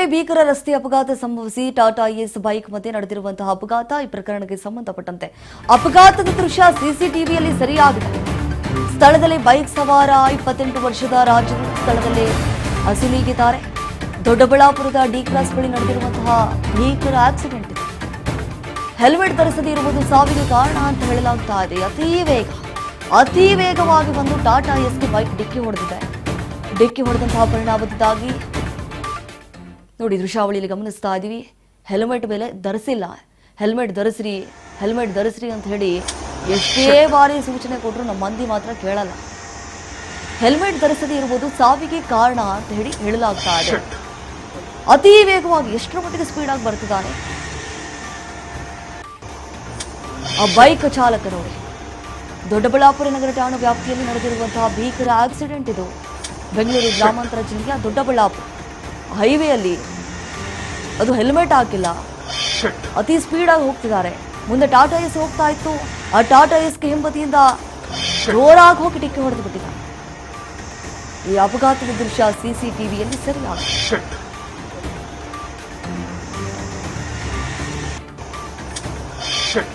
ಬೆಂಗಳೂರಿನಲ್ಲಿ ಭೀಕರ ರಸ್ತೆ ಅಪಘಾತ ಸಂಭವಿಸಿ ಟಾಟಾ ಏಸ್ ಬೈಕ್ ಮಧ್ಯೆ ನಡೆದಿರುವಂತಹ ಅಪಘಾತ. ಈ ಪ್ರಕರಣಕ್ಕೆ ಸಂಬಂಧಪಟ್ಟಂತೆ ಅಪಘಾತದ ದೃಶ್ಯ ಸಿಸಿಟಿವಿಯಲ್ಲಿ ಸೆರೆಯಾಗಿದೆ. ಸ್ಥಳದಲ್ಲಿ ಬೈಕ್ ಸವಾರ 28 ವರ್ಷದ ರಾಜು ಸ್ಥಳದಲ್ಲಿ ಅಸುನೀಗಿದ್ದಾರೆ. ದೊಡ್ಡಬಳ್ಳಾಪುರದ ಡಿ ಕ್ರಾಸ್ ಬಳಿ ನಡೆದಿರುವಂತಹ ಭೀಕರ ಆಕ್ಸಿಡೆಂಟ್ ಇದೆ. ಹೆಲ್ಮೆಟ್ ಧರಿಸದೇ ಇರುವುದು ಸಾವಿಗೆ ಕಾರಣ ಅಂತ ಹೇಳಲಾಗ್ತಾ ಇದೆ. ಅತಿ ವೇಗವಾಗಿ ಬಂದು ಟಾಟಾ ಏಸ್ಗೆ ಬೈಕ್ ಡಿಕ್ಕಿ ಹೊಡೆದಿದೆ. ಡಿಕ್ಕಿ ಹೊಡೆದಂತಹ ಪರಿಣಾಮದಿಂದಾಗಿ ನೋಡಿ ದೃಶ್ಯಾವಳಿಯಲ್ಲಿ ಗಮನಿಸ್ತಾ ಇದ್ದೀವಿ. ಹೆಲ್ಮೆಟ್ ಮೇಲೆ ಧರಿಸಿಲ್ಲ, ಹೆಲ್ಮೆಟ್ ಧರಿಸ್ರಿ ಅಂತ ಹೇಳಿ ಎಷ್ಟೇ ಬಾರಿ ಸೂಚನೆ ಕೊಟ್ಟರು ನಮ್ಮ ಮಂದಿ ಮಾತ್ರ ಕೇಳಲ್ಲ. ಹೆಲ್ಮೆಟ್ ಧರಿಸದೇ ಇರುವುದು ಸಾವಿಗೆ ಕಾರಣ ಅಂತ ಹೇಳಿ ಹೇಳಲಾಗ್ತಾ ಇದೆ. ಅತಿ ವೇಗವಾಗಿ ಎಷ್ಟರ ಮಟ್ಟಿಗೆ ಸ್ಪೀಡ್ ಆಗಿ ಬರ್ತಿದ್ದಾನೆ ಆ ಬೈಕ್ ಚಾಲಕ. ನೋಡಿ, ದೊಡ್ಡಬಳ್ಳಾಪುರ ನಗರ ಠಾಣಾ ವ್ಯಾಪ್ತಿಯಲ್ಲಿ ನಡೆದಿರುವಂತಹ ಭೀಕರ ಆಕ್ಸಿಡೆಂಟ್ ಇದು. ಬೆಂಗಳೂರು ಗ್ರಾಮಾಂತರ ಜಿಲ್ಲೆಯ ದೊಡ್ಡಬಳ್ಳಾಪುರ ಹೈವೇಯಲ್ಲಿ ಅದು ಹೆಲ್ಮೆಟ್ ಹಾಕಿಲ್ಲ, ಅತಿ ಸ್ಪೀಡಾಗಿ ಹೋಗ್ತಿದ್ದಾರೆ. ಮುಂದೆ ಟಾಟಾ ಏಸ್ ಹೋಗ್ತಾ ಇತ್ತು. ಆ ಟಾಟಾ ಏಸ್ಗೆ ಹಿಂಬದಿಯಿಂದ ಜೋರಾಗಿ ಹೋಗಿ ಡಿಕ್ಕಿ ಹೊಡೆದು ಬಿಟ್ಟಿದ್ದಾರೆ. ಈ ಅಪಘಾತದ ದೃಶ್ಯ ಸಿಸಿಟಿವಿಯಲ್ಲಿ ಸೆರೆಯಾಗಿದೆ. Shit.